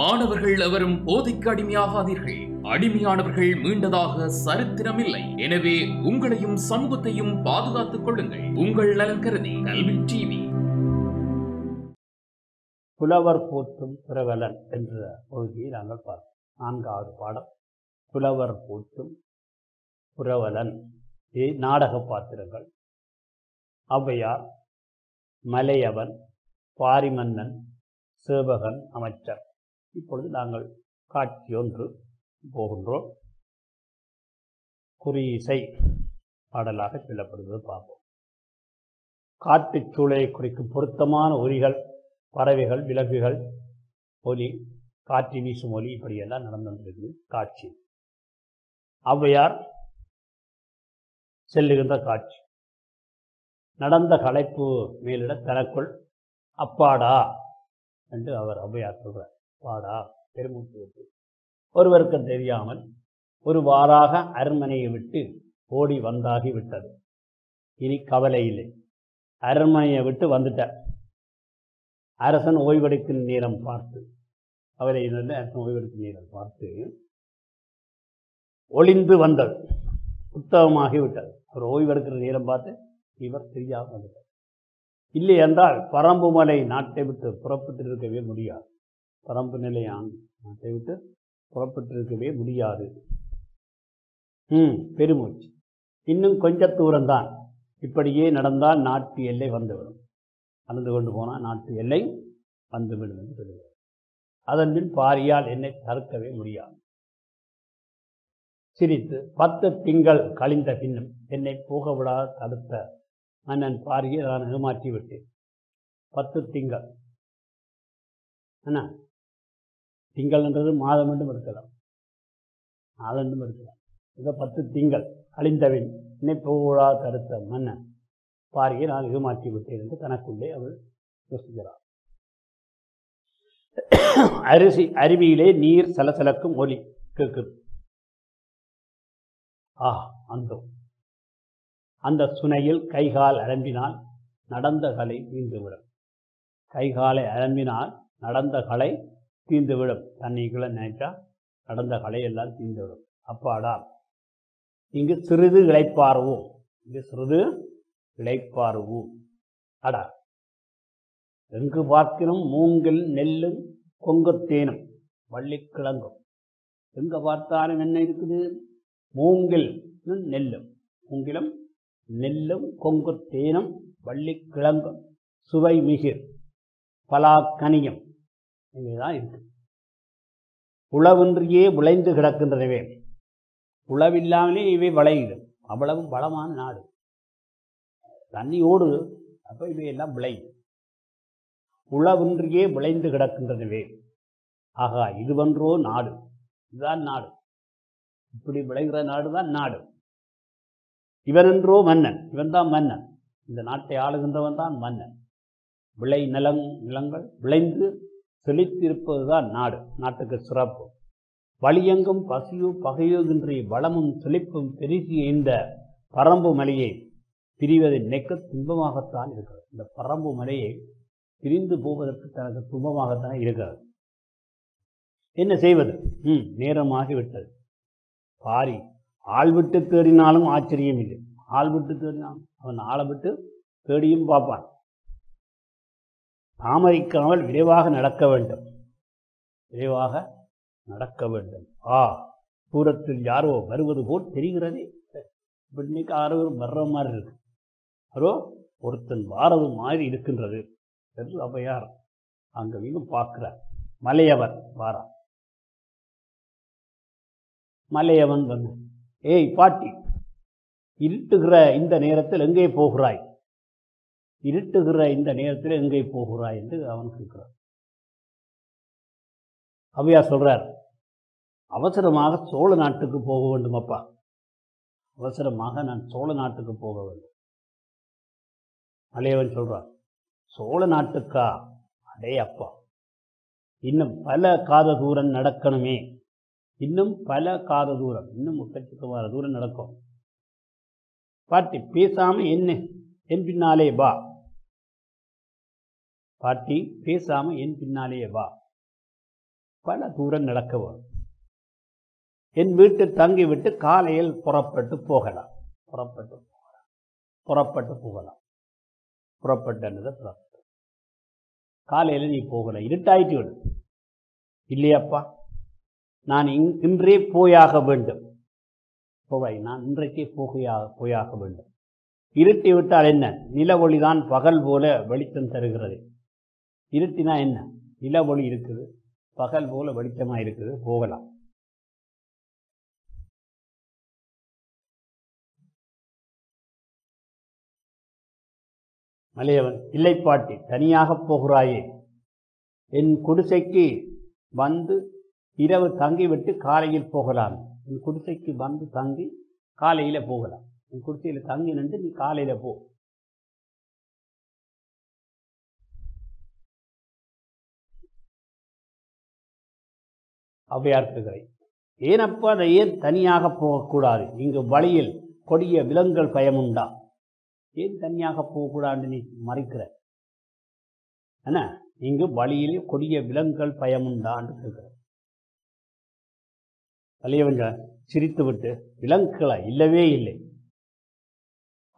மாணவர்கள் எவரும் போதைக்கு அடிமையாகாதீர்கள். அடிமையானவர்கள் மீண்டதாக சரித்திரமில்லை. எனவே உங்களையும் சமூகத்தையும் பாதுகாத்துக் கொள்ளுங்கள். உங்கள் நலன் கருதி கல்வி டிவி. புலவர் போற்றும் புரவலன் என்ற பகுதியை நாங்கள் பார்த்தோம். 4வது பாடம் புலவர் போற்றும் புரவலன். நாடக பாத்திரங்கள்: ஔவையார், மலையவன், பாரிமன்னன், சேவகன், அமைச்சர். இப்பொழுது நாங்கள் காட்சி ஒன்று போகின்றோம். குறியிசை பாடலாக சொல்லப்படுவது பார்ப்போம். காட்டுச் சூழலை குறிக்கும் பொருத்தமான ஒலிகள், பறவைகள், விலங்குகள் ஒலி, காற்று வீசும் ஒலி, இப்படியெல்லாம் நடந்திருக்குது காட்சி. ஔவையார் செல்லுகின்ற காட்சி. நடந்த களைப்பு மேலிட தனக்குள் அப்பாடா என்று அவர் ஔவையார் சொல்றார். பாடா பெருமூச்சு விட்டு ஒருவருக்கு தெரியாமல் ஒரு வாராக அரண்மனையை விட்டு ஓடி வந்தாகி விட்டது. இனி கவலை இல்லை. அரண்மனையை விட்டு வந்துட்டார். அரசன் ஓய்வெடுக்கும் நேரம் பார்த்து, கவலை இல்லை, அரசன் ஓய்வெடுக்கும் நேரம் பார்த்து ஒளிந்து வந்தது. புத்தகமாகி விட்டது. அவர் ஓய்வெடுக்கிற நேரம் பார்த்து இவர் தெரியாமல் வந்துட்டார். இல்லை என்றால் பரம்பு மலை நாட்டை விட்டு புறப்பட்டிருக்கவே முடியாது. பரம்பு நிலையான நாட்டை விட்டு புறப்பட்டிருக்கவே முடியாது. பெருமூச்சு. இன்னும் கொஞ்ச தூரம்தான். இப்படியே நடந்தால் நாட்டு எல்லை வந்துவிடும். நடந்து கொண்டு போனால் நாட்டு எல்லை வந்துவிடும் என்று சொல்லுவார். அதன் பின் பாரியால் என்னை தடுக்கவே முடியாது. சிரித்து 10 திங்கள் கழிந்த பின்னும் என்னை போக விடாத தடுத்த மன்னன் பாரியை நான் ஏமாற்றி விட்டேன். 10 திங்கள் என்ன? திங்கள் என்றது மாதம் என்றும் இருக்கலாம், நாள் என்றும் இருக்கலாம். இதை 10 திங்கள் கழிந்தவின் என்னை போக விடாத தடுத்த மன்னன் பாரியை நான் ஏமாற்றி விட்டேன் என்று தனக்குள்ளே அவள் யோசிக்கிறார். அருவியிலே நீர் சலசலக்கும் ஒலி கேட்குது. அந்த சுனையில் கைகால் அலம்பினால் நடந்த கலை தீர்ந்துவிடும். கைகாலை அலம்பினால் நடந்த கலை தீர்ந்துவிடும். தண்ணிக்குள்ள நினைச்சா நடந்த கலை எல்லாம் தீர்ந்துவிடும். அப்பாடா, இங்கு சிறிது இளைப்பாறுவோம். அடா, எங்கு பார்க்கினும் மூங்கில் நெல்லும் கொங்குத்தேனும் வள்ளிக்கிழங்கும். எங்க பார்த்தாலும் என்ன இருக்குது? மூங்கில் நெல்லும், மூங்கிலும் நெல்லும் கொங்குத்தேனும் வள்ளிக்கிழங்கும் சுவை மிகிர் பலாக்கனியும் இங்கேதான் இருக்கு. உழவின்றியே விளைந்து கிடக்கின்றனவே. உழவில்லாமலே இவை விளையிடும். அவ்வளவு வளமான நாடு. தண்ணியோடு அப்போ இவையெல்லாம் விளையும். உழவின்றியே விளைந்து கிடக்கின்றனவே. ஆகா, இதுவன்றோ நாடு. இதுதான் நாடு. இப்படி விளைகிற நாடு தான் நாடு. இவனென்றோ மன்னன். இவன் தான் மன்னன். இந்த நாட்டை ஆளுகின்றவன் தான் மன்னன். விளை நிலங்கள் விளைந்து செழித்திருப்பது தான் நாடு. நாட்டுக்கு சிறப்பு. வழியெங்கும் பசியோ பகையோகின்றி வளமும் செழிப்பும் பெருகிய இந்த பரம்பு மலையை பிரிவதை நினைக்க துன்பமாகத்தான் இருக்கிறது. இந்த பரம்பு மலையை பிரிந்து போவதற்கு தனக்கு துன்பமாகத்தான் இருக்கிறது. என்ன செய்வது? நேரமாகிவிட்டது. பாரி ஆள் விட்டு தேடினாலும் ஆச்சரியம் இல்லை. ஆள் விட்டு தேடினாலும் அவன் ஆளை விட்டு தேடியும் பார்ப்பான். தாமதிக்காமல் விரைவாக நடக்க வேண்டும். தூரத்தில் யாரோ வருவது போல் தெரிகிறதே. இன்னைக்கு யாரோ வர்ற மாதிரி இருக்கு. யாரோ ஒருத்தன் வாரது மாதிரி இருக்கின்றது என்று ஔவையார் அங்க வீணும் பார்க்கிறார். மலையவர் வாரா. மலையவன் வந்து, ஏய் பாட்டி, இருட்டுகிற இந்த நேரத்தில் எங்கே போகிறாய்? என்று அவன் கேட்கிறார். ஔவையார் சொல்றார், அவசரமாக சோழ நாட்டுக்கு போக வேண்டும் அப்பா. அவசரமாக நான் சோழ நாட்டுக்கு போக வேண்டும். மலையவன் சொல்றார், சோழ நாட்டுக்கா? அடே அப்பா, இன்னும் பல காத தூரம் நடக்கணுமே. இன்னும் முக்கச்சக்கமான தூரம் நடக்கும். பாட்டி பேசாம என் பின்னாலே வா. பாட்டி பேசாம என் பின்னாலே வா. பல தூரம் நடக்க வரும். என் வீட்டு தங்கிவிட்டு காலையில் புறப்பட்டு போகலாம். புறப்பட்டு காலையில் நீ போகலாம், இருட்டாயிட்டு விடும். இல்லையாப்பா, நான் இன்றே போயாக வேண்டும். போவாய், நான் இன்றைக்கே போயாக வேண்டும். இருட்டி விட்டால் என்ன? நில ஒளிதான் பகல் போல வெளிச்சம் தருகிறது. இருட்டினா என்ன? நில ஒளி இருக்குது, பகல் போல வெளிச்சமா இருக்குது, போகலாம். மலையவன், இல்லை பாட்டி, தனியாக போகிறாயே, என் குடிசைக்கு வந்து இரவு தங்கிவிட்டு காலையில் போகலாம். என் குடிசைக்கு வந்து தங்கி காலையில போகலாம். என் குடிசையில் தங்கி நின்று நீ காலையில போ. ஔவையார், ஏனப்பா அதை ஏன் தனியாக போகக்கூடாது? இங்கு வழியில் கொடிய விலங்குகள் பயமுண்டா? ஏன் தனியாக போகக்கூடாது நீ மறைக்கிற? என்ன, இங்கு வழியிலே கொடிய விலங்குகள் பயமுண்டான்னு கேட்கிற. வலியவங்க சிரித்து விட்டு, விலங்குகளா? இல்லவே இல்லை.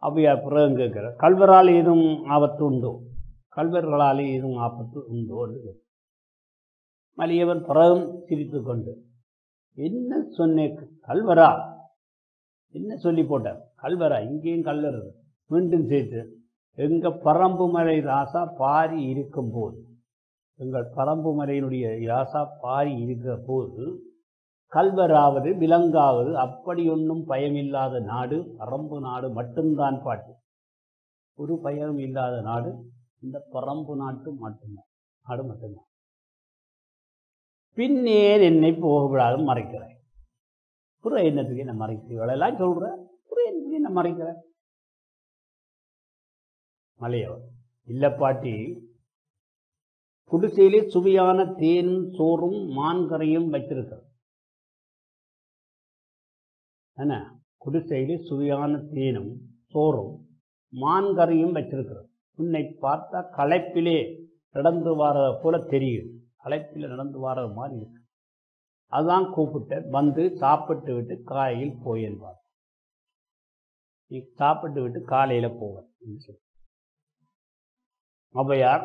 ஔவையார் பிறகு கேட்கிற, கல்வரால் ஏதும் ஆபத்து உண்டோ? கல்வர்களாலே ஏதும் ஆபத்து உண்டோ என்று. மலியவன் பிறகும் சிரித்து கொண்டு, என்ன சொன்னேன்? கல்வரா? என்ன சொல்லி போட்டார்? கல்வரா? இங்கேயும் கல்வர். மீண்டும் சேர்த்து, எங்க பரம்புமலை ராசா பாரி இருக்கும் போது, எங்கள் பரம்புமலையினுடைய ராசா பாரி இருக்கிற போது கல்வராவது விலங்காவது அப்படி ஒன்றும் பயமில்லாத நாடு பரம்பு நாடு மட்டும்தான் பாட்டு. ஒரு பயம் இல்லாத நாடு இந்த பரம்பு நாடு மட்டும்தான். பின்னேர் என்னை போகவிடாது மறைக்கிறேன். புற என்னத்துக்கு என்ன மறைக்கிறீங்களெல்லாம் சொல்ற, புற என்னத்துக்கு என்ன மறைக்கிறேன்? மலையவர், இல்ல பாட்டி, குடிசையிலே சுவையான தேனும் சோறும் மான்கரையும் வச்சிருக்கிறது. என்ன, குடிசையிலே சுவையான தேனும் சோறும் மான்கரையும் வச்சிருக்கிறது. உன்னை பார்த்தா களைப்பிலே நடந்து வர போல தெரியுது. களைப்பில் நடந்து வர மாதிரி இருக்கு. அதுதான் கூப்பிட்ட, வந்து சாப்பிட்டு விட்டு காலையில் போய் என்பார். நீ சாப்பிட்டு விட்டு காலையில போவேன். ஔவையார்,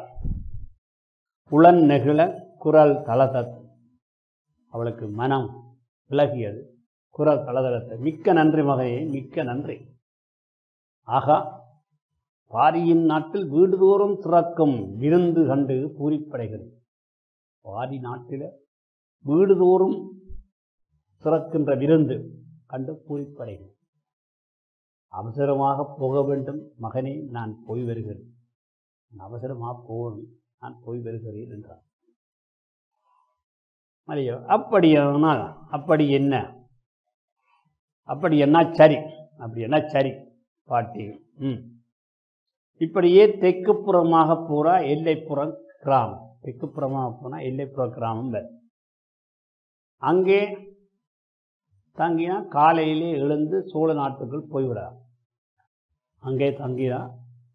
புலன் நெகிழ குரல் தளதத்து. அவளுக்கு மனம் விலகியது, குரல் தளதளத்து. மிக்க நன்றி மகையே, மிக்க நன்றி. ஆகா, பாரியின் நாட்டில் வீடுதோறும் சிறக்கும் விருந்து கண்டு பூரிப்படைகிறது. பாரி நாட்டில் வீடுதோறும் சிறக்கின்ற விருந்து கண்டு பூரிப்படைகிறது. அவசரமாக போக வேண்டும் மகனே, நான் போய் வருகிறேன். அவசரமாக போகணும், நான் போய் வருகிறேன் என்றார். மலையோ, அப்படியானால் அப்படி என்ன? அப்படி என்ன சரி, அப்படி என்ன சரி பாட்டி. இப்படியே தெற்குப்புறமாக போறா எல்லைப்புற கிராமம். தெற்குப்புறமாக போனால் எல்லைப்புற கிராமம் வேறு. அங்கே தங்கினா காலையிலே எழுந்து சோழ நாட்டுக்குள் போய்விடலாம். அங்கே தங்கினா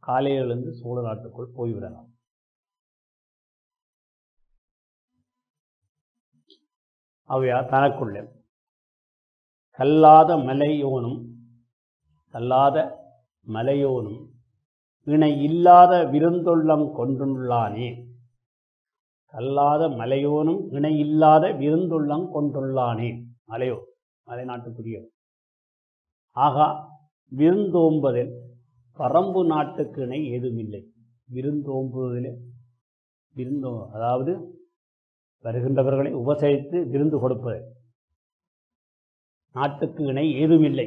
காலையில் எழுந்து சோழ நாட்டுக்குள் போய்விடலாம். ஔவையார் தனக்குள்ளே, கல்லாத மலையோனும் இணை இல்லாத விருந்தொள்ளம் கொண்டுள்ளானே. கல்லாத மலையோனும் இணை இல்லாத விருந்தொள்ளம் கொண்டுள்ளானே. மலை நாட்டுக்குரிய. ஆகா, விருந்தோம்பதில் பரம்பு நாட்டுக்கு இணை ஏதுமில்லை. விருந்தோம்புவதில் அதாவது வருகின்றவர்களை உபசரித்து விருந்து கொடுப்பது. நாட்டுக்கு இணை ஏதுமில்லை.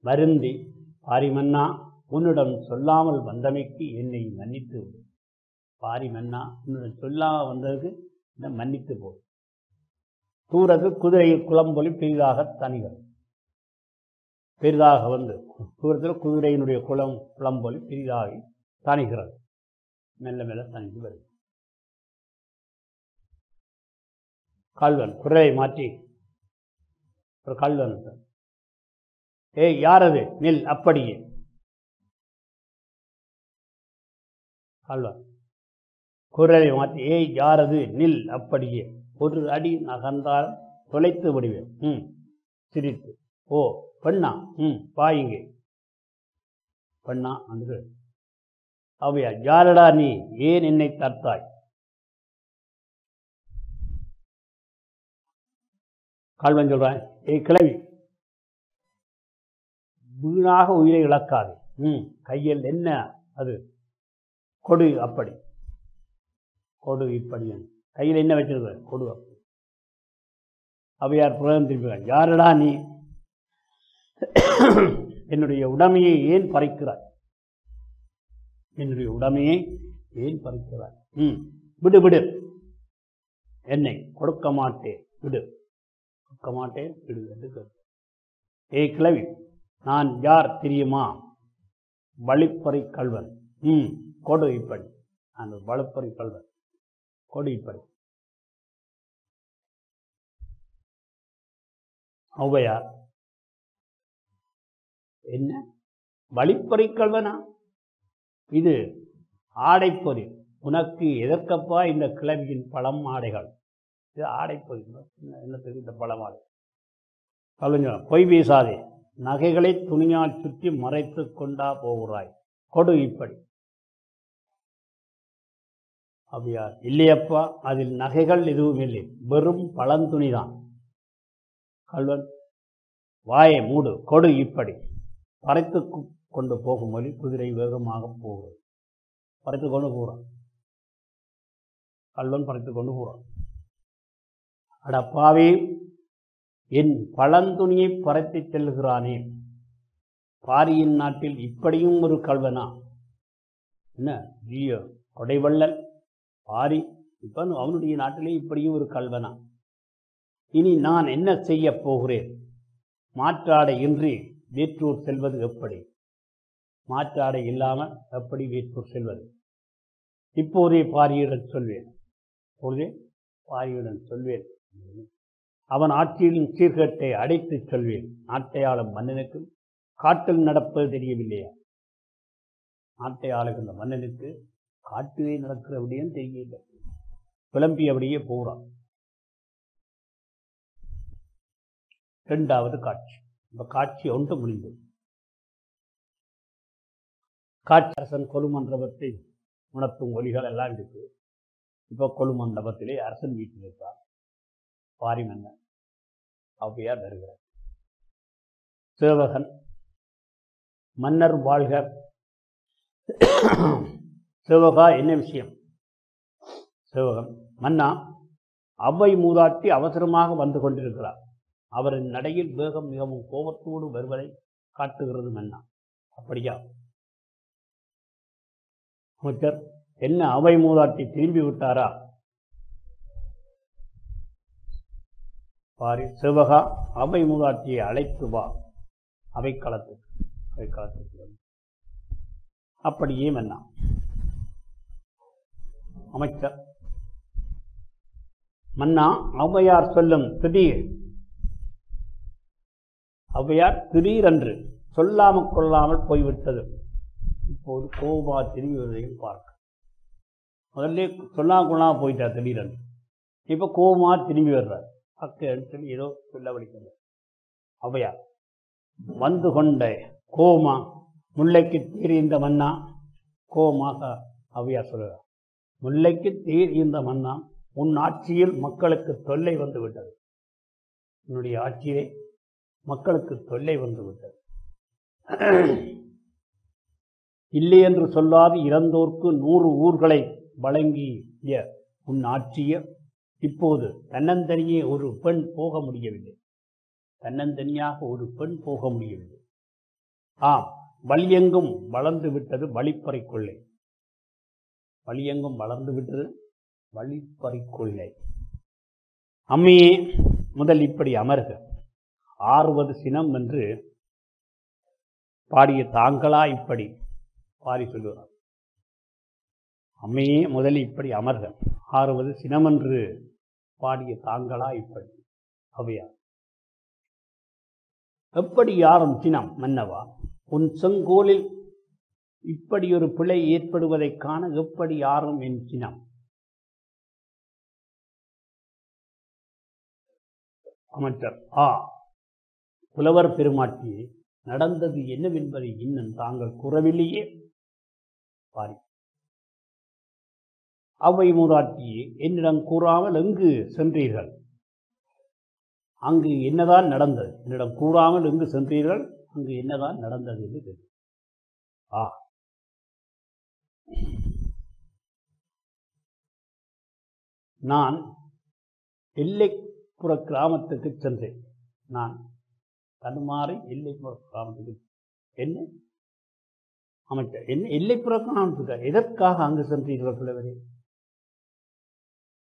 வருந்தி, பாரிமன்னா, உன்னிடம் சொல்லாமல் வந்தமைக்கு என்னை மன்னித்து. பாரிமன்னா, உன்னிடம் சொல்லாமல் வந்ததுக்கு என்னை மன்னித்து போ. தூரது குதிரையில் குளம்பொலி பெரிதாக தனிகள். பெரிதாக வந்து தூரத்தில் குதிரையினுடைய குளம்பொலி பெரிதாகி தணிகிறது. மெல்ல மெல்ல தணிந்து வருது. கல்வன் குரலை மாற்றி ஒரு கல்வன், ஏய் யாரது? நில் அப்படியே. கல்வன் குரலை மாற்றி, ஏய் யாரது? நில் அப்படியே. ஒரு அடி நகர்ந்தால் தொலைத்து விடுவேன். சிரித்து, ஓ பெண்ணா, பாயுங்க பெண்ணா என்று. அவையா, யாரடா நீ, ஏன் என்னை தத்தாய்? கால்வன் சொல்றான், ஏய் கிளவி, வீணாக உயிரை இழக்காது. கையில் என்ன அது, கொடு அப்படி, கொடு இப்படி. கையில் என்ன வச்சிருக்க, கொடு அப்படி. அவையார் புறம் திரும்பினார், யாரடா நீ, என்னுடைய உடைமையை ஏன் பறிக்கிறாய்? என்னுடைய உடைமையை ஏன் பறிக்கிறாய்? விடு விடு, என்னை கொடுக்க மாட்டேன், விடு, கொடுக்க மாட்டேன், விடு என்று கேட்டு. ஏய் கிளவி, நான் யார் தெரியுமா? வழிப்பறி கல்வன். கொடு இப்படி. அந்த வழிப்பறி கல்வன், கொடு இப்படி. ஔவையார், என்ன வழிப்பறி கல்வனா? இது ஆடைப்பொறி. உனக்கு எதற்கப்பா இந்த கிளவியின் பழம் ஆடைகள்? இது ஆடைப்பொறி. என்ன தெரியும் இந்த பழம் ஆடை? கல்வன், பொய் பேசாதே, நகைகளை துணியால் சுற்றி மறைத்து கொண்டா போகிறாய், கொடு இப்படி. அப்படியா, இல்லையப்பா, அதில் நகைகள் எதுவும் இல்லை, வெறும் பழந்துணிதான். கல்வன், வாயை மூடு, கொடு இப்படி. பறைத்து கொண்டு போகும் வழி குதிரை வேகமாக போகிறது. பறைத்து கொண்டு போகிறான், கல்வன் பறைத்து கொண்டு போகிறான். அடப்பாவே, என் பழந்துணியை பறைத்து செல்கிறானே, பாரியின் நாட்டில் இப்படியும் ஒரு கல்வனா? என்ன ஜியோ கொடைவள்ளல் பாரி, இப்ப அவனுடைய நாட்டிலே இப்படியும் ஒரு கல்வனா? இனி நான் என்ன செய்ய போகிறேன்? மாற்றாடை இன்றி வேற்றூர் செல்வது எப்படி? மாற்றாடை இல்லாமல் எப்படி வேற்றூர் செல்வது? இப்போதே பாரியுடன் சொல்வேன், இப்போதே பாரியுடன் சொல்வேன். அவன் ஆட்சியின் சீர்கேட்டை அடைத்து சொல்வேன். நாட்டை ஆளும் மன்னனுக்கு காட்டில் நடப்பது தெரியவில்லையா? நாட்டை ஆளுகின்ற மன்னனுக்கு காட்டிலே நடக்கிறபடியும் தெரியவில்லை. புலம்பியபடியே போகிறான். இரண்டாவது காட்சி. இந்த காட்சி ஒன்று முடிந்தது. காட்சி அரசன் கொலுமண்டபத்தை உணர்த்தும் ஒலிகள் எல்லாம் இருக்கு. இப்போ கொலுமண்டபத்திலே அரசன் வீட்டில் இருக்கார். பாரி மன்னன் ஔவையார் வருகிறார். சேவகன், மன்னர் வாழ்க. சேவகா, என்ன விஷயம்? சேவகன், மன்னா, அவ்வை மூதாட்டி அவசரமாக வந்து கொண்டிருக்கிறார். அவரின் நடையில் வேகம் மிகவும் கோபத்தோடு வருவதை காட்டுகிறது மன்னா. அப்படியா? அமைச்சர், என்ன அவை மூதாட்டி திரும்பி விட்டாரா? பாரி, சேவகா, அவை மூதாட்டியை அழைத்து வா, அவைக்களத்துக்கு. அப்படியே மன்னா. அமைச்சர், மன்னா, ஔவையார் சொல்லும் ஔவையார் திடீரென்று சொல்லாமல் கொள்ளாமல் போய்விட்டது. இப்போது கோபா திரும்பி வருவதையும் பார்க்க. முதல்ல சொல்லாமல் கொள்ளாமல் போயிட்டார் திடீரென்று. இப்போ கோபமா திரும்பி வர்றார். சொல்லி ஏதோ சொல்ல வலிக்கிறது. ஔவையார், வந்து கொண்ட கோமா முல்லைக்கு தீர் இந்த மன்னா. கோமாக ஔவையார் சொல்கிறார், முல்லைக்கு தீர் இந்த மன்னா, உன் ஆட்சியில் மக்களுக்கு தொல்லை வந்து விட்டது. உன்னுடைய ஆட்சியை மக்களுக்கு தொல்லை வந்து விட்டது. இல்லை என்று சொல்லாது இறந்தோர்க்கு 100 ஊர்களை வழங்கிய உன் ஆட்சிய இப்போது தன்னந்தனியே ஒரு பெண் போக முடியவில்லை. தன்னந்தனியாக ஒரு பெண் போக முடியவில்லை. ஆம், வழியெங்கும் வளர்ந்து விட்டது வழிப்பறை கொள்ளை. வழியெங்கும் வளர்ந்து விட்டது வழிப்பறை கொள்ளை. அம்மையே, முதல் இப்படி அமர்க, ஆறுவது சினம் என்று பாடிய தாங்களா இப்படி பாரி சொல்லுவார். அம்மையே, முதல் இப்படி அமர்க, ஆறுவது சினமென்று பாடிய தாங்களா இப்படி. ஔவையார், எப்படி யாரும் சினம் மன்னவா? உன் செங்கோலில் இப்படி ஒரு பிழை ஏற்படுவதைக் காண எப்படி யாரும் என் சினம்? அமைச்சர் புலவர் பெருமாட்டியே, நடந்தது என்னவென்பதை இன்னும் தாங்கள் கூறவில்லையே. பாரி. அவ்வை மூதாட்டியே, என்னிடம் கூறாமல் எங்கு சென்றீர்கள்? அங்கு என்னதான் நடந்தது? என்னிடம் கூறாமல் எங்கு சென்றீர்கள்? அங்கு என்னதான் நடந்தது என்று தெரியும். நான் எல்லைப்புற கிராமத்துக்கு சென்றேன். நான் தடுமாறி எல்லைப்புற கிராமத்துக்கு என்ன அமைச்சர், என்ன எல்லைப்புற கிராமத்துக்கு எதற்காக அங்கு சென்றீர்கள் புலவரே?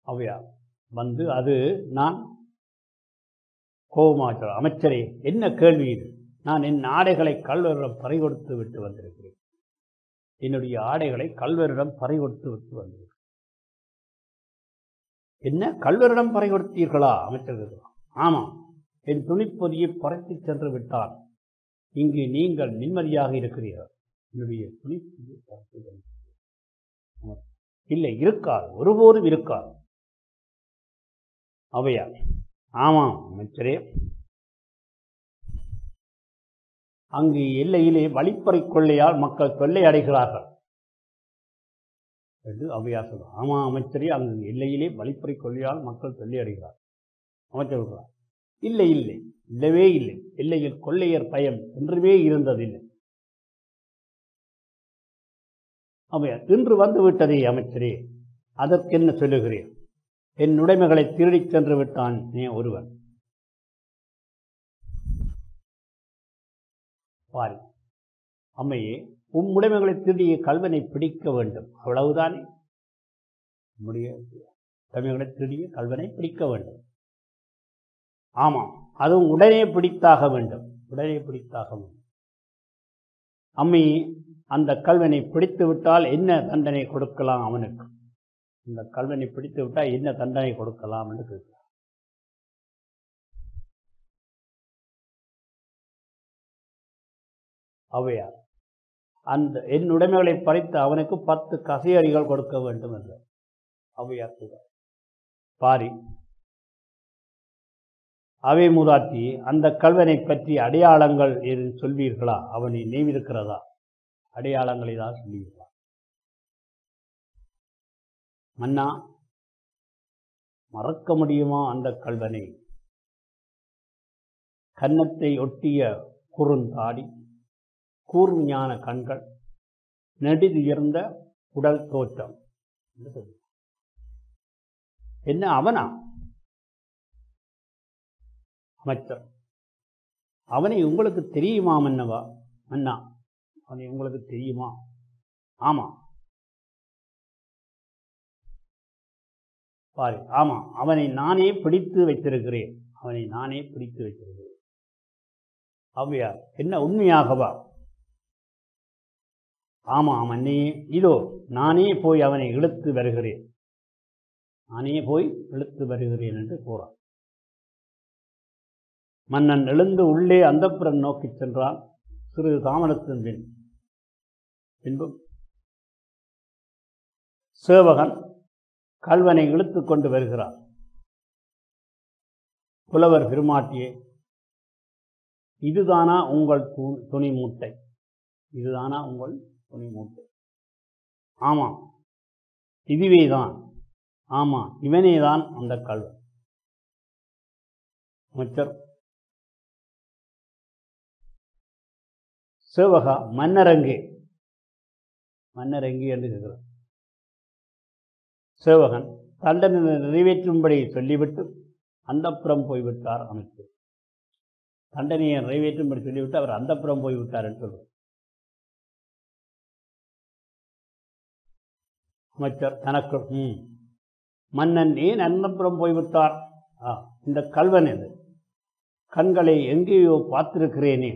அவையா வந்து அது நான் கோபமாக, அமைச்சரே என்ன கேள்வி இது? நான் என் ஆடைகளை கல்வரிடம் பறிகொடுத்து விட்டு வந்திருக்கிறேன். என்னுடைய ஆடைகளை கல்வரிடம் பறிகொடுத்து விட்டு வந்திருக்கிறேன். என்ன, கல்வரிடம் பறிகொடுத்தீர்களா? அமைச்சர். ஆமாம், என் துணிப்பொதியை பறித்து சென்று விட்டால் இங்கு நீங்கள் நிம்மதியாக இருக்கிறீர்கள். என்னுடைய துணிப்பொதியை பறித்து இல்லை, இருக்காது, ஒருபோதும் இருக்காது. அவையா, ஆமாம் அமைச்சரே, அங்கு எல்லையிலே வழிப்பறை கொள்ளையால் மக்கள் தொல்லை அடைகிறார்கள் என்று அவையார் சொல்றார். ஆமாம் அமைச்சரே, அங்கு எல்லையிலே வழிப்பறை கொள்ளையால் மக்கள் தொல்லை அடைகிறார். அமைச்சர் சொல்றார், இல்லை இல்லை, இல்லவே இல்லை, எல்லையில் கொள்ளையர் பயம் என்றுமே இருந்ததில்லை. அவையார், இன்று வந்து விட்டதே அமைச்சரே, அதற்கென்ன சொல்லுகிறேன்? என் உடைமைகளை திருடிச் சென்று விட்டான் ஒருவன். பாரி. அம்மையே, உம்முடைமைகளை திருடிய கல்வனை பிடிக்க வேண்டும், அவ்வளவுதானே? உம்முடைய உடைமைகளை திருடிய கல்வனை பிடிக்க வேண்டும். ஆமாம், அதுவும் உடனே பிடித்தாக வேண்டும், உடனே பிடித்தாக வேண்டும். அம்மையே, அந்த கல்வனை பிடித்து விட்டால் என்ன தண்டனை கொடுக்கலாம் அவனுக்கு? இந்த கல்வனை பிடித்து விட்டால் என்ன தண்டனை கொடுக்கலாம் என்று கேட்கிறார். அவையார், அந்த என் உடைமைகளை பறித்து அவனுக்கு 10 கசையடிகள் கொடுக்க வேண்டும் என்று அவையார் சொல்றார். பாரி. அவை மூதாட்டி, அந்த கல்வனை பற்றி அடையாளங்கள் சொல்வீர்களா? அவனை நினைவிருக்கிறதா? அடையாளங்களை தான் சொல்வீர்களா? மன்னா, மறக்க முடியுமா அந்த கல்வனை? கன்னத்தை ஒட்டிய குறுந்தாடி, கூர்ஞான கண்கள், நெடுதுயர்ந்த உடல் தோற்றம். என்ன அவனா? அமைச்சர், அவனை உங்களுக்கு தெரியுமா மன்னவா? மன்னா, அவனை உங்களுக்கு தெரியுமா? ஆமா. பாரு, ஆமா, அவனை நானே பிடித்து வைத்திருக்கிறேன், அவனை நானே பிடித்து வைத்திருக்கிறேன். அவ்வையார், என்ன உண்மையாகவா? ஆமாம் அண்ணே, இதோ நானே போய் அவனை இழுத்து வருகிறேன், நானே போய் இழுத்து வருகிறேன் என்று கூறார். மன்னன் எழுந்து உள்ளே அந்தப்புறம் நோக்கி சென்றான். சிறிது தாமதத்தின் பின்பு சேவகன் கல்வனை இழுத்து கொண்டு வருகிறார். புலவர் பெருமாட்டியே, இதுதானா உங்கள் துணி மூட்டை? இதுதானா உங்கள் துணி மூட்டை? ஆமாம், இதுவேதான். ஆமாம், இவனேதான் அந்த கல்வன். அமைச்சர், சேவகா, மன்னரங்கே, மன்னரங்கே என்று கேட்கிறார். சேவகன் தண்டனை நிறைவேற்றும்படி சொல்லிவிட்டு அந்தப்புறம் போய்விட்டார். அமைச்சர், தண்டனையை நிறைவேற்றும்படி சொல்லிவிட்டு அவர் அந்தப்புறம் போய்விட்டார் என்று சொல்றார். அமைச்சர் தனக்கு, மன்னன் ஏன் அந்தப்புறம் போய்விட்டார்? இந்த கல்வன் இது கண்களை எங்கேயோ பார்த்திருக்கிறேனே,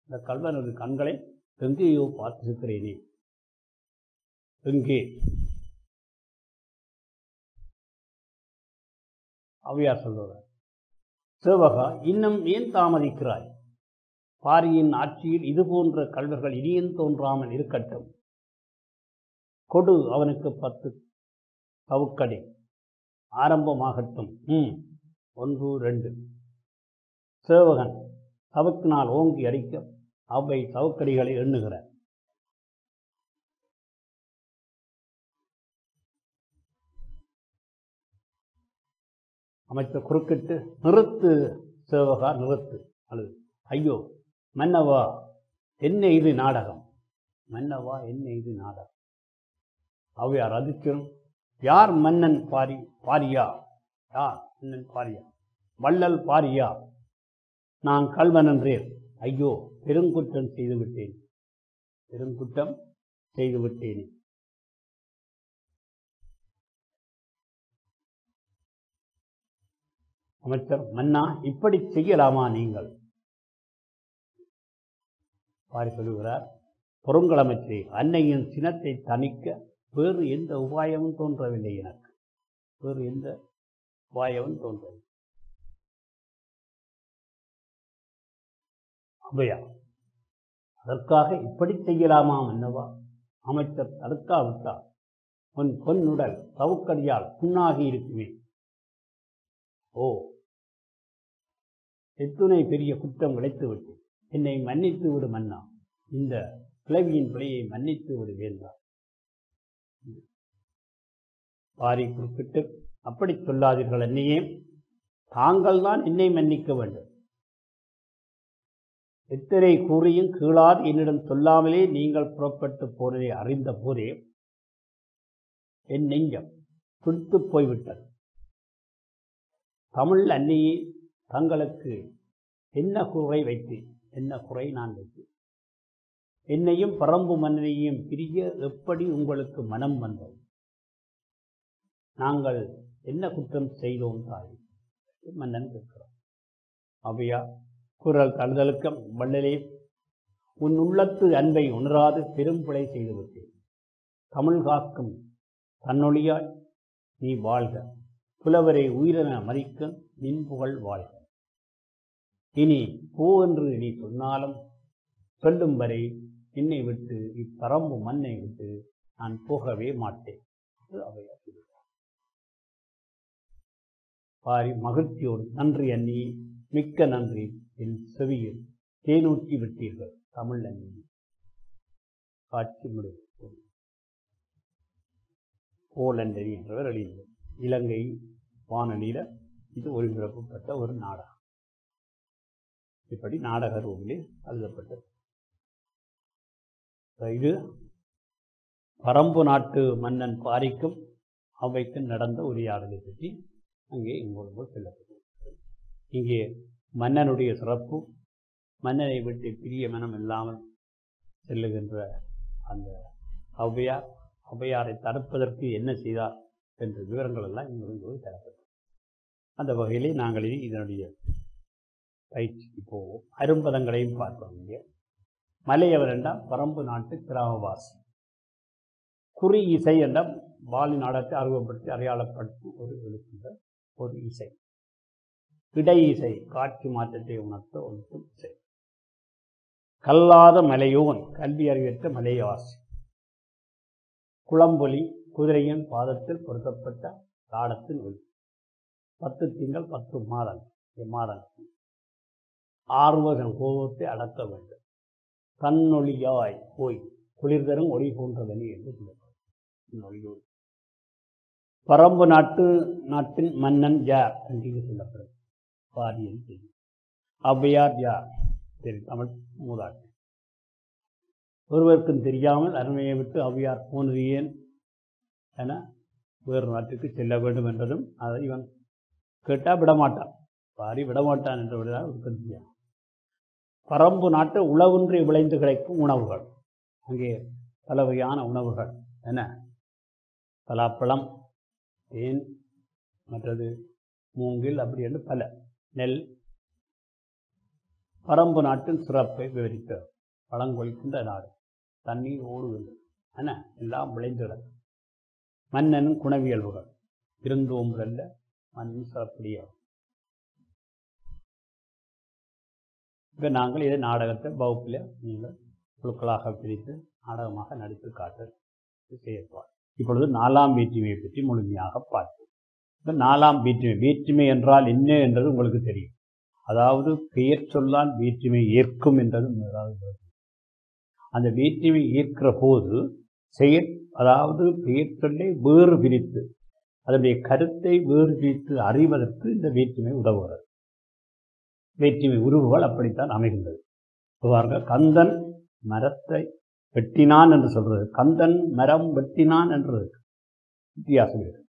இந்த கல்வனது கண்களை எங்கேயோ பார்த்திருக்கிறேனே, எங்கே? அவையார் சொல்கிறார். சேவகா, இன்னும் ஏன் தாமதிக்கிறாய்? பாரியின் ஆட்சியில் இது போன்ற கல்வர்கள் இனியும் தோன்றாமல் இருக்கட்டும். கொடு அவனுக்கு 10 சவுக்கடி, ஆரம்பமாகட்டும். 1 2 சேவகன் சவுக்கினால் ஓங்கி அடிக்க அவை சவுக்கடிகளை எண்ணுகிறார். அமைச்சர் குறுக்கிட்டு, நிறுத்து சேவகா நிறுத்து. அல்லது ஐயோ மன்னவா என்ன இது நாடகம், மன்னவா என்ன இது நாடகம். ஔவையார் அதிர்ச்சியும், யார் மன்னன் பாரியா, யார் மன்னன் பாரியா, வள்ளல் பாரியா, நான் கல்வன் என்றேன். ஐயோ பெருங்குற்றம் செய்துவிட்டேன், பெருங்குற்றம் செய்துவிட்டேன். அமைச்சர், மன்னா இப்படி செய்யலாமா நீங்கள்? பாரி சொல்லுகிறார், பொருங்களமைச்சே, அன்னையின் சினத்தை தணிக்க வேறு எந்த உபாயமும் தோன்றவில்லை எனக்கு, வேறு எந்த உபாயமும் தோன்றவில்லை. அவையா, அதற்காக இப்படி செய்யலாமா மன்னவா? அமைச்சர் தடுக்காவிட்டார் உன் பொன்னுடல் சவுக்கடியால் புண்ணாகி இருக்குமே. ஓ, எத்துணை பெரிய குற்றம் விளைத்து விட்டு என்னை மன்னித்து விடு மன்னா, இந்த கிளவியின் பிழையை மன்னித்து விடு வேண்டாம். பாரி குறிப்பிட்டு, அப்படி சொல்லாதீர்கள் அன்னையே, தாங்கள் தான் என்னை மன்னிக்க வேண்டும். எத்தனை கூறியும் கீழாது என்னிடம் சொல்லாமலே நீங்கள் புறப்பட்டு போனதை அறிந்த போதே என் நெஞ்சம் துடித்து போய்விட்டது. தமிழ் அன்னையே, தங்களுக்கு என்ன குறை வைத்தேன், என்ன குறை நான் வைத்தேன்? என்னையும் பரம்பு மன்னனையும் பிரிய எப்படி உங்களுக்கு மனம் வந்தது? நாங்கள் என்ன குற்றம் செய்தோம் தாய்? மன்னன் கேட்கிறோம். அவையா, குரல் தழுதலுக்கம், வள்ளலே, உன் உள்ளத்து அன்பை உணராது பெரும் பிழை செய்துவிட்டேன். தமிழ் காக்கும் தன்னொழியாய் நீ வாழ்க, புலவரை உயிரென மதிக்க நின் புகழ் வாழ்க. இனி போ என்று நீ சொன்னாலும் சொல்லும் வரை என்னை விட்டு, இப்பரம்பு மண்ணை விட்டு நான் போகவே மாட்டேன். அவையா பாரி மகிழ்ச்சியோடு, நன்றி அண்ணி, மிக்க நன்றி, என் செவியில் தேனூற்றி விட்டீர்கள் தமிழ் அண்ணி. காட்சி முடிவு. போலண்டரி என்றவர் எழுதியது. இலங்கை வானொலியில் இது ஒளிபரப்பப்பட்ட ஒரு நாடகம். இப்படி நாடக ரூபிலே எழுதப்பட்டது. இது பரம்பு நாட்டு மன்னன் பாரிக்கும் அவைக்கும் நடந்த உரையாடலை பற்றி அங்கே இங்கொழுங்கு சொல்லப்பட்டது. இங்கே மன்னனுடைய சிறப்பு, மன்னனை விட்டு பிரிய மனம் இல்லாமல் செல்லுகின்ற அந்த ஔவையாரை தடுப்பதற்கு என்ன செய்தார் என்ற விவரங்கள் எல்லாம் இங்கிருந்து தரப்பட்டது. அந்த வகையிலே நாங்கள் இதனுடைய பயிற்சிக்கு போவோம். அரும்பதங்களையும் பார்ப்போம். இங்கே மலையவர் என்றால் பரம்பு நாட்டு கிராமவாசி. குறி இசை என்றால் வாலி நாடத்தை அருவப்படுத்தி அடையாளப்படுத்தி ஒரு எழுக்கின்ற ஒரு இசை. இடை இசை காட்சி மாற்றத்தை உணர்த்த ஒன்றும் இசை. கல்லாத மலையோன், கல்வி அறிவற்ற மலையாசி. குளம்பொலி, குதிரையின் பாதத்தில் பொருத்தப்பட்ட தாடத்தின் ஒளி. 10 திங்கள் 10 மாதங்கள். ஆர்வகன் கோபத்தை அடக்க வேண்டும். தன்னொழியாய் போய் குளிர் தரும் ஒளி போன்றதனி என்று சொல்லப்படும். பரம்பு நாட்டின் மன்னன் யார் என்று சொல்லப்படும். பாரியன் தெரியும். ஔவையார் யார் தெரியும். தமிழ் மூதாட்டி. ஒருவருக்கும் தெரியாமல் அருமையை விட்டு ஔவையார் போனது ஏன் என வேறு நாட்டுக்கு செல்ல வேண்டும் என்பதும் அதை இவன் கேட்டால் விடமாட்டான். பாரி விடமாட்டான் என்று விடுதால் ஒருக்கும் தெரியாது. பரம்பு நாட்டு உழவின்றி விளைந்து கிடைக்கும் உணவுகள். அங்கே பல வகையான உணவுகள் என பலாப்பழம், தேன், மற்றது மூங்கில், அப்படி என்று பல, நெல். பரம்பு நாட்டின் சிறப்பை விவரித்த பழங்கொழிக்கின்ற நாடு. தண்ணீர் ஓடுகின்றது என எல்லாம் விளைந்துள்ளது. மன்னனும் குணவியல்புகள் இருந்தோம்புதல்ல மன்னன் சிறப்புடையாகும். இப்போ நாங்கள் இதை நாடகத்தை வகுப்பில் நீங்கள் குழுக்களாக பிரித்து நாடகமாக நடித்து காட்ட செய்யப்பார். இப்பொழுது 4ஆம் வேற்றுமையை பற்றி முழுமையாக பார்ப்போம். இப்போ 4ஆம் வேற்றுமை என்றால் என்ன என்றது உங்களுக்கு தெரியும். அதாவது பெயர் சொல்லால் வேற்றுமை ஏற்கும் என்றது முதலாவது. அந்த வேற்றுமை ஏற்கிற போது அதாவது பெயர் சொல்லை வேறு பிரித்து அதனுடைய கருத்தை வேறு பிரித்து அறிவதற்கு இந்த வேற்றுமை உதவுகிறது. வேற்றுமை உருவுகள் அப்படித்தான் அமைகின்றது. கந்தன் மரத்தை வெட்டினான் என்று சொல்றது, கந்தன் மரம் வெட்டினான் என்று வித்தியாசம் இருக்கு.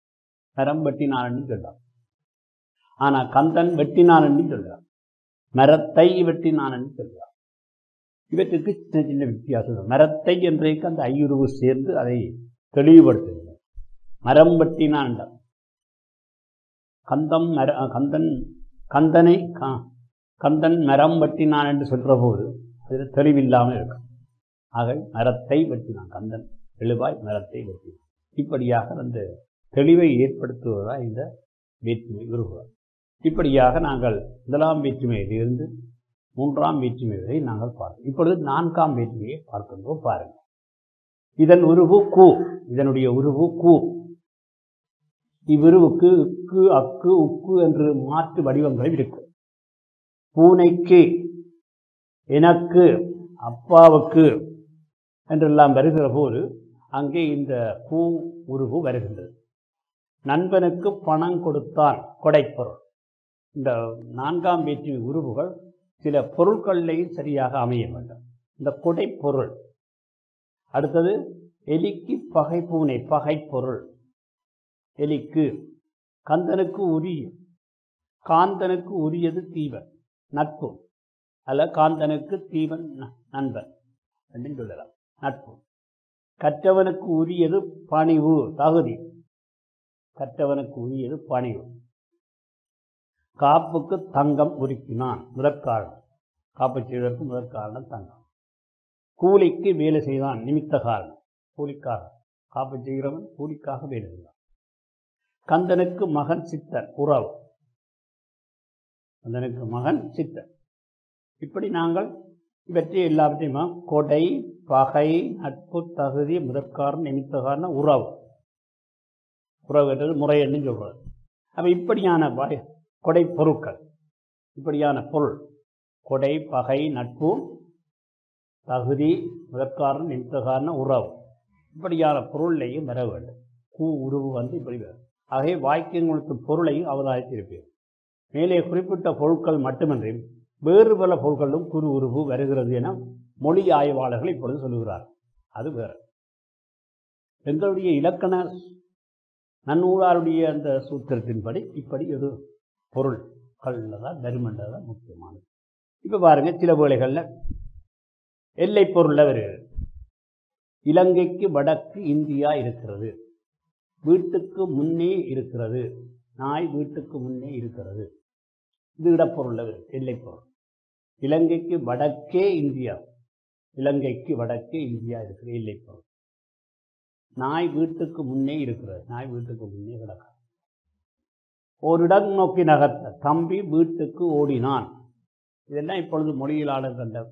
மரம் வெட்டினான் என்று சொல்லலாம், ஆனா கந்தன் வெட்டினான் என்று சொல்றார், மரத்தை வெட்டினான் என்று சொல்றார். இவற்றுக்கு சின்ன சின்ன வித்தியாசம். மரத்தை என்றைக்கு அந்த ஐயுருவு சேர்ந்து அதை தெளிவுபடுத்துகிறது. மரம் வெட்டினான் என்றார். கந்தன் மரம் வெட்டினான் என்று சொல்ற போது அதில் தெளிவில்லாமல் இருக்கும். ஆக மரத்தை வெட்டினான், கந்தன் தெளிவாய் மரத்தை வெட்டினான். இப்படியாக அந்த தெளிவை ஏற்படுத்துவதா இந்த வேற்றுமை உருவார். இப்படியாக நாங்கள் முதலாம் வேற்றுமையிலிருந்து மூன்றாம் வேற்றுமை வரை நாங்கள் பார்க்கிறோம். இப்பொழுது நான்காம் வேற்றுமையை பார்க்கின்றோம். பாருங்கள், இதன் உருவு கூ, இதனுடைய உருவு கூ. இவ்வுருவுக்கு இக்கு அக்கு உக்கு என்று மாற்று வடிவங்கள் இருக்கு. பூனைக்கு, எனக்கு, அப்பாவுக்கு என்றெல்லாம் வருகிற போது அங்கே இந்த பூ உருவு வருகின்றது. நண்பனுக்கு பணம் கொடுத்தான், கொடைப்பொருள். இந்த நான்காம் வேற்றுமை உருவுகள் சில பொருட்களையும் சரியாக அமைய வேண்டும். இந்த கொடைப்பொருள். அடுத்தது எலிக்கு பகை பூனை, பகைப்பொருள் எலிக்கு. கந்தனுக்கு உரிய, காந்தனுக்கு உரியது தீவன், நட்பு. அல்ல காந்தனுக்கு தீவன் நண்பன் அப்படின்னு சொல்லலாம், நட்பு. கற்றவனுக்கு உரியது பணிவு, தகுதி. கற்றவனுக்கு உரியது பணிவு. காப்புக்கு தங்கம் உருக்கினான், முதற்காரணம். காப்பு செய்வதற்கு முதற்காரணம் தங்கம். கூலிக்கு வேலை செய்தான், நிமித்த காரணம், கூலிக்காக. காப்பு செய்கிறவன் கூலிக்காக வேலை செய்தான். கந்தனுக்கு மகன் சித்தன், உறவு. கந்தனுக்கு மகன் சித்தன். இப்படி நாங்கள் இவற்றை எல்லாவற்றையுமா கொடை, பகை, நட்பு, தகுதி, முதற்காரணம், நிமித்த காரணம், உறவு. உறவு என்றது முறை என்று சொல்றது. அப்ப இப்படியான கொடை பொருட்கள், இப்படியான பொருள், கொடை, பகை, நட்பு, தகுதி, முதற்காரணம், நிமித்த காரணம், உறவு, இப்படியான பொருளையும் வர வேண்டும். கூ உருவு இப்படி வரும். ஆகவே வாக்கியங்களுக்கு பொருளையும் அவதானித்திருப்பேன். மேலே குறிப்பிட்ட பொருட்கள் மட்டுமின்றி வேறு பல பொருட்களும் குறு உருவு வருகிறது என மொழி ஆய்வாளர்கள் இப்பொழுது சொல்லுகிறார். அது வேறு. எங்களுடைய இலக்கண நன்னூலாருடைய அந்த சூத்திரத்தின்படி இப்படி ஒரு பொருட்கள் தான் தருமன்றதான் முக்கியமானது. இப்போ பாருங்க, சில வேளைகளில் எல்லை பொருளில் வருகிறது. இலங்கைக்கு வடக்கு இந்தியா இருக்கிறது, வீட்டுக்கு முன்னே இருக்கிறது, நாய் வீட்டுக்கு முன்னே இருக்கிறது. இது இடப்பொருளில் வருது, எல்லை பொருள். இலங்கைக்கு வடக்கே இந்தியா, இலங்கைக்கு வடக்கே இந்தியா இருக்கிறது, எல்லை பொருள். நாய் வீட்டுக்கு முன்னே இருக்கிறது, நாய் வீட்டுக்கு முன்னே கிடக்க. ஓரிடம் நோக்கி நகர்த்த, தம்பி வீட்டுக்கு ஓடினான். இதெல்லாம் இப்பொழுது மொழியியலாளர் கண்ட.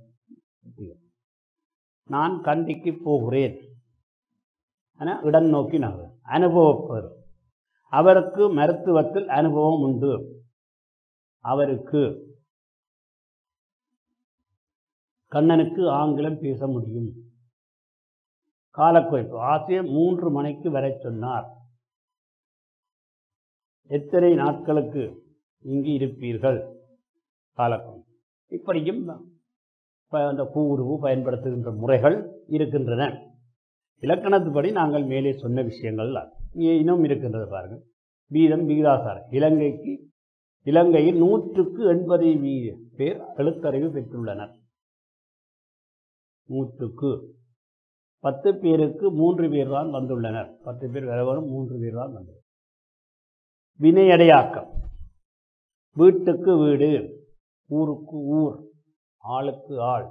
நான் கண்டிக்கு போகிறேன், ஆனால் இடம் நோக்கி நகர், அனுபவப்பெறும். அவருக்கு மருத்துவத்தில் அனுபவம் உண்டு, அவருக்கு. கண்ணனுக்கு ஆங்கிலம் பேச முடியும். காலக்குறைப்பு, ஆசிரியர் 3 மணிக்கு வர சொன்னார். எத்தனை நாட்களுக்கு இங்கு இருப்பீர்கள்? காலக்குறைப்பு. இப்படியும் அந்த கூறுவு பயன்படுத்துகின்ற முறைகள் இருக்கின்றன. இலக்கணத்துப்படி நாங்கள் மேலே சொன்ன விஷயங்கள் இங்கே இன்னும் இருக்கின்றது. பாருங்கள், வீதம், விகிதாசாரம். இலங்கையில் 180 பேர் எழுத்தறிவு பெற்றுள்ளனர். 100க்கு 10 பேருக்கு 3 பேர் தான் வந்துள்ளனர். 10 பேர் வரவரும் 3 பேர் தான் வந்துள்ளனர். வினையடையாக்கம், வீட்டுக்கு வீடு, ஊருக்கு ஊர், ஆளுக்கு ஆள்,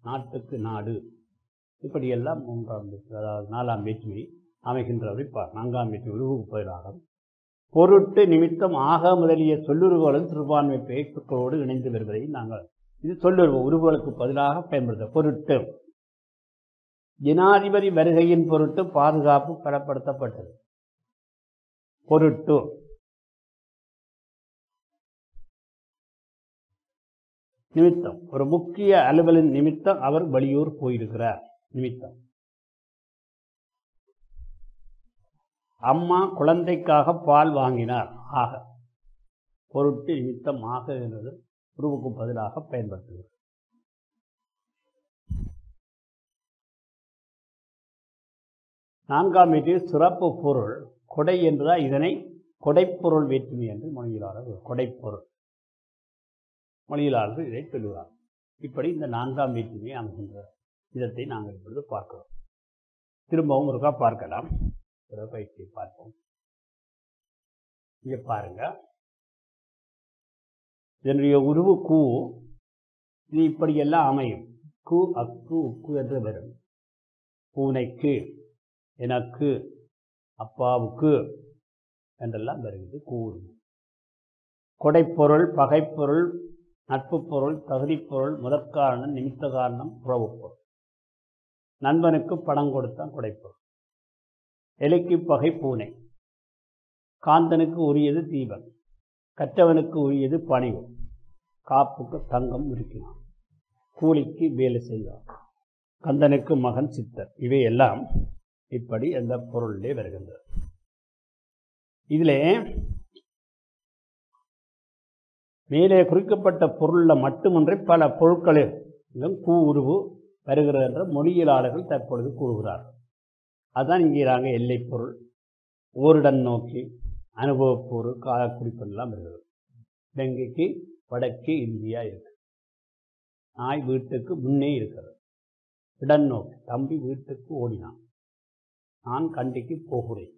நாட்டுக்கு நாடு. இப்படியெல்லாம் 3ஆம் அதாவது 4ஆம் வேற்றுமை அமைகின்றவரை 4ஆம் வேற்றுமை உருவுக்கு பதிலாக பொருட்டு, நிமித்தம், ஆக முதலிய சொல்லுருவுகளும் சிறுபான்மை பெயர்ச்சொற்களோடு இணைந்து வருவதை நாங்கள் இது சொல்லுருவு உருவுகளுக்கு பதிலாக பயன்படுத்த. பொருட்டு, ஜனாதிபதி வருகையின் பொருட்டு பாதுகாப்பு பலப்படுத்தப்பட்டது. பொருட்டு, நிமித்தம், ஒரு முக்கிய அலுவலின் நிமித்தம் அவர் வெளியூர் போயிருக்கிறார். நிமித்தம். அம்மா குழந்தைக்காக பால் வாங்கினார். ஆக, பொருட்டு நிமித்தம் ஆக என்பது உருவுக்கு பதிலாக பயன்படுத்துகிறது. நான்காம் வீட்டில் சிறப்பு பொருள் கொடை என்றால் இதனை கொடைப்பொருள் வேற்றுமை என்று மொழியிலாளர் கொடைப்பொருள் மொழியிலாளர்கள் இதை சொல்லுவார். இப்படி இந்த நான்காம் வேற்றுமை அமைகின்ற விதத்தை நாங்கள் இப்பொழுது பார்க்கிறோம். திரும்பவும் ஒருக்கா பார்க்கலாம். ஒரு பயிற்சியை பார்ப்போம். இங்கே பாருங்க, இதனுடைய உருவு கூ. இது இப்படியெல்லாம் அமையும். கு, அக்கு, உக்கு என்று வரும். பூனைக்கு, எனக்கு, அப்பாவுக்கு என்றெல்லாம் வருகிறது கூறு. கொடைப்பொருள், பகைப்பொருள், நட்பு பொருள், தகுதி பொருள், முதற்காரணம், நிமித்த காரணம், உறவு பொருள். நண்பனுக்கு பணம் கொடுத்தான் கொடைப்பொருள். எலிக்கு பகை பூனை. காந்தனுக்கு உரியது தீபன். கற்றவனுக்கு உரியது பணிவு. காப்புக்கு தங்கம் இருக்கினான். கூலிக்கு வேலை செய்வான். கந்தனுக்கு மகன் சித்தர். இவையெல்லாம் இப்படி அந்த பொருளிலே வருகின்றது. இதிலே மேலே குறிக்கப்பட்ட பொருளில் மட்டுமின்றி பல பொருட்களிலும் கூ உருவு வருகிறது என்ற மொழியியலாளர்கள் தற்பொழுது கூறுகிறார்கள். அதுதான் இங்கே நாங்கள் எல்லை பொருள், ஓரிடம் நோக்கி, அனுபவப்பொருள், காலக்குறிப்பெல்லாம் வருகிறது. இலங்கைக்கு வடக்கே இந்தியா இருக்கு. நாய் வீட்டுக்கு முன்னே இருக்கிறது. இடம் நோக்கி, தம்பி வீட்டுக்கு ஓடினான். நான் கண்டிக்கு போகிறேன்.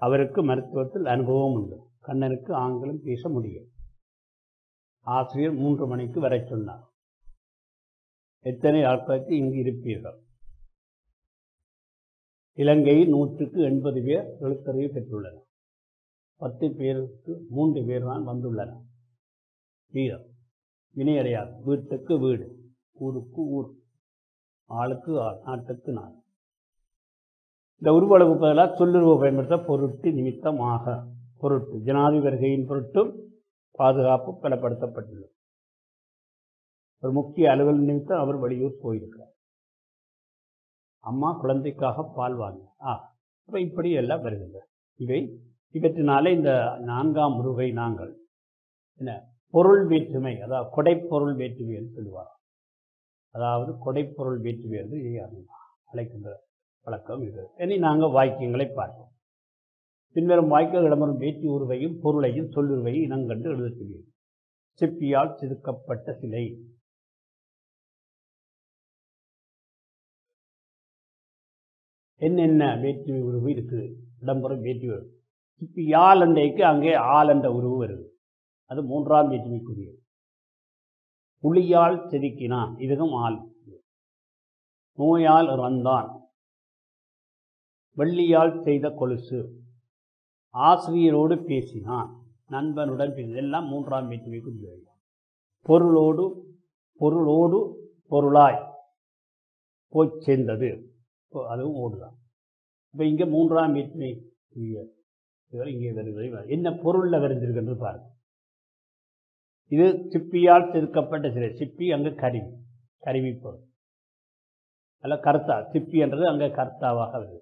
அவருக்கு மருத்துவத்தில் அனுபவம் உண்டு. கண்ணனுக்கு ஆங்கிலம் பேச முடியும். ஆசிரியர் 3 மணிக்கு வர சொன்னார். எத்தனை நாட்களுக்கு இங்கு இருப்பீர்கள்? இலங்கையில் 180 பேர் எழுத்தறிவு பெற்றுள்ளனர். 10 பேருக்கு 3 பேர் தான் வந்துள்ளனர். வீரம் வினையடையாது. வீட்டுக்கு வீடு, ஊருக்கு ஊர், ஆளுக்கு ஆள், நாட்டுக்கு நாள். இந்த உருவளவு பதிலாக சொல்லுருவ பயன்படுத்த பொருட்டு நிமித்தமாக. பொருட்டு ஜனாதிபதி வருகையின் பொருட்டும் பாதுகாப்பு பலப்படுத்தப்பட்டுள்ளது. ஒரு முக்கிய அலுவல் நிமித்தம் அவர் வெளியூர் போயிருக்கிறார். அம்மா குழந்தைக்காக பால் வாங்கினார். அப்போ இப்படி எல்லாம் வருகின்றன. இவற்றினாலே இந்த நான்காம் உருவை நாங்கள் என்ன பொருள் வேற்றுமை, அதாவது கொடைப்பொருள் வேற்றுமை என்று சொல்லுவார். அதாவது கொடைப்பொருள் வேற்றுமை என்று அழைக்கின்ற வழக்கம் இது. இனி நாங்கள் வாக்கியங்களை பார்ப்போம். பின்வரும் வாக்கிய இடம்பெறும் வேற்றி உருவையும் பொருளையும் சொல்லுருவையும் இனங்கண்டு எழுத சொல்லியது. சிப்பியால் செதுக்கப்பட்ட சிலை. என்னென்ன வேற்றுமை உருவு இருக்குது? இடம்பெறும் வேற்றி உருவு. சிப்பியால் அண்டைக்கு அங்கே ஆள் என்ற உருவு வருது. அது 3ஆம் வேற்றுமைக்குரியது. புலியால் செதுக்கினான், இதுவும் ஆள். நோயால் வந்தான். வெள்ளியால் செய்த கொலுசு. ஆசிரியரோடு பேசினான். நண்பனுடன் பேசினான். எல்லாம் 3ஆம் வேற்றுமைக்குரியது. பொருளோடு பொருளாய் போய் சேர்ந்தது, அதுவும் ஓடுதான். இப்போ இங்கே 3ஆம் வேற்றுமை இங்கே வருகிறது. என்ன பொருளில் வருந்திருக்கின்றது பாருங்க. இது சிப்பியால் செதுக்கப்பட்ட சிலை. சிப்பி அங்கே கருவி பொருள் அல்ல, கர்த்தா. சிப்பி என்றது அங்கே கர்த்தாவாக வருது.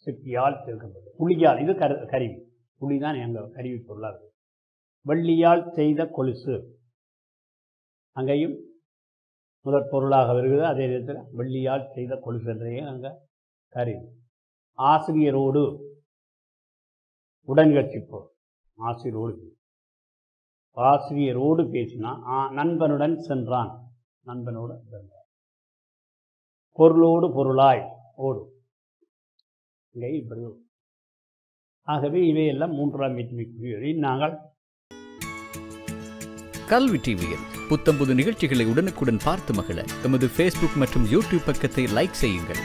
சிப்பியால் செதுக்கப்பட்டது. புலியால், இது கருவி. புலி தான் எங்கள் கருவி பொருளாக இருக்குது. வெள்ளியால் செய்த கொலுசு, அங்கேயும் முதற் பொருளாக வருகிறது. அதே நேரத்தில் வெள்ளியால் செய்த கொலுசு என்றையும் அங்கே கருவி. ஆசிரியரோடு உடன்கட்சி பொருள். ஆசிரியரோடு பேசினான். நண்பனுடன் சென்றான். நண்பனோடு சென்றான். பொருளோடு பொருளாய் ஓடு. இங்கே இப்படி. ஆகவே இவையெல்லாம் 3ஆம் வேற்றுமைக்குரியவை. நாங்கள் கல்வி டிவியில் புத்தம்புது நிகழ்ச்சிகளை உடனுக்குடன் பார்த்து மகிழ எமது ஃபேஸ்புக் மற்றும் யூடியூப் பக்கத்தை லைக் செய்யுங்கள்.